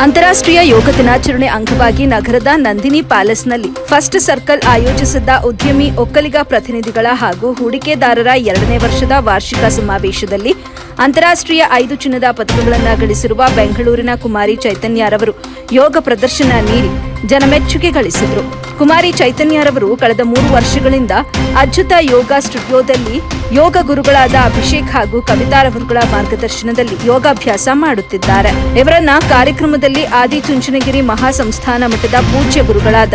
ಅಂತಾರಾಷ್ಟ್ರೀಯ ಯೋಗ ದಿನಾಚರಣೆ ಅಂಗವಾಗಿ ನಗರದ ನಂದಿನಿ ಪ್ಯಾಲೇಸ್ನಲ್ಲಿ ಫಸ್ಟ್ ಸರ್ಕಲ್ ಆಯೋಜಿಸಿದ್ದ ಉದ್ಯಮಿ ಒಕ್ಕಲಿಗ ಪ್ರತಿನಿಧಿಗಳ ಹಾಗೂ ಹೂಡಿಕೆದಾರರ 2ನೇ ವರ್ಷದ ವಾರ್ಷಿಕ ಸಮಾವೇಶದಲ್ಲಿ ಅಂತಾರಾಷ್ಟ್ರೀಯ 5 ಚಿನ್ನದ ಪದಕಗಳನ್ನು ಗಳಿಸಿರುವ ಬೆಂಗಳೂರಿನ ಕುಮಾರಿ ಚೈತನ್ಯರವರು ಯೋಗ ಪ್ರದರ್ಶನ ನೀಡಿ ಜನಮೆಚ್ಚುಗೆ ಗಳಿಸಿದರು. ಕುಮಾರಿ ಚೈತನ್ಯರವರು ಕಳೆದ 3 ವರ್ಷಗಳಿಂದ ಅದ್ಭುತ ಯೋಗ ಸ್ಟುಡಿಯೋದಲ್ಲಿ ಯೋಗ ಗುರುಗಳಾದ ಅಭಿಷೇಕ್ ಹಾಗೂ ಕವಿತಾರವರುಗಳ ಮಾರ್ಗದರ್ಶನದಲ್ಲಿ ಯೋಗಾಭ್ಯಾಸ ಮಾಡುತ್ತಿದ್ದಾರೆ. ಇವರನ್ನ ಕಾರ್ಯಕ್ರಮದಲ್ಲಿ ಆದಿಚುಂಚನಗಿರಿ ಮಹಾಸಂಸ್ಥಾನ ಮಠದ ಪೂಜ್ಯ ಗುರುಗಳಾದ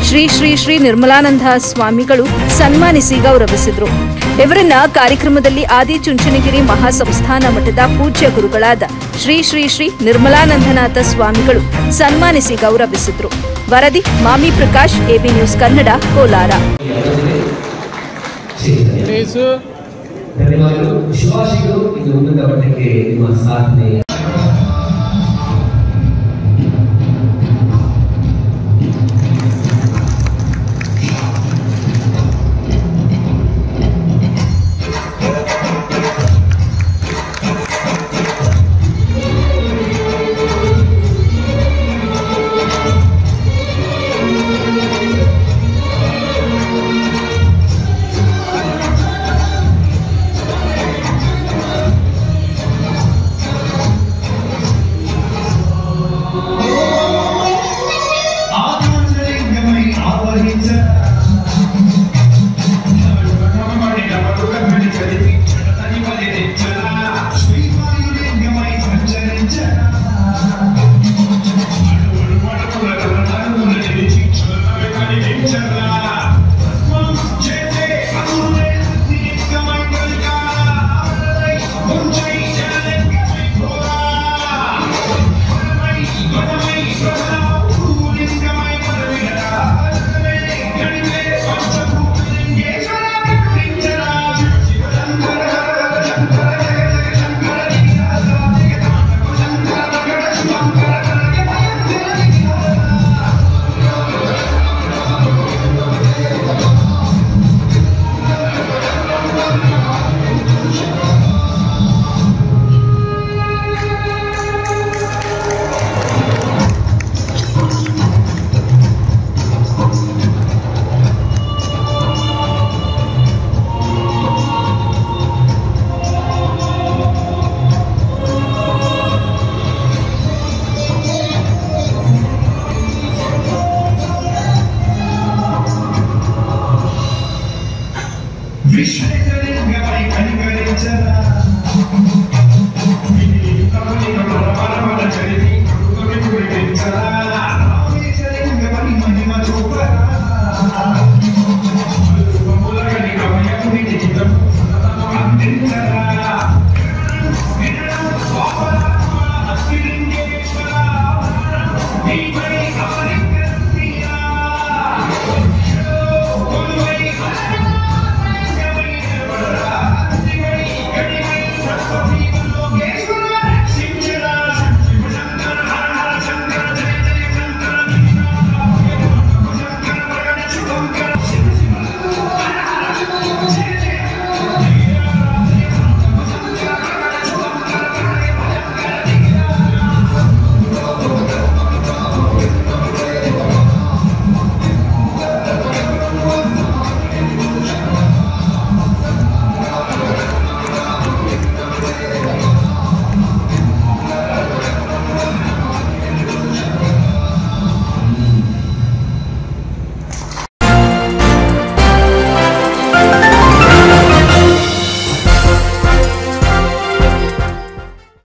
ಶ್ರೀ ಶ್ರೀ ಶ್ರೀ ನಿರ್ಮಲಾನಂದ ಸ್ವಾಮಿಗಳು ಸನ್ಮಾನಿಸಿ ಗೌರವಿಸಿದರು. ಇವರನ್ನ ಕಾರ್ಯಕ್ರಮದಲ್ಲಿ ಆದಿಚುಂಚನಗಿರಿ ಮಹಾಸಂಸ್ಥಾನ ಮಠದ ಪೂಜ್ಯ ಗುರುಗಳಾದ ಶ್ರೀ ಶ್ರೀ ಶ್ರೀ ನಿರ್ಮಲಾನಂದನಾಥ ಸ್ವಾಮಿಗಳು ಸನ್ಮಾನಿಸಿ ಗೌರವಿಸಿದರು. ವರದಿ ಮಾಮಿ ಪ್ರಕಾಶ್, ಎಬಿ ನ್ಯೂಸ್ ಕನ್ನಡ, ಕೋಲಾರ. ಧನ್ಯವಾದಗಳು. ಶುಭಾಶಯಗಳು. ಇದು ಉನ್ನತ ಮಟ್ಟಕ್ಕೆ ನಿಮ್ಮ ಸಾಧನೆ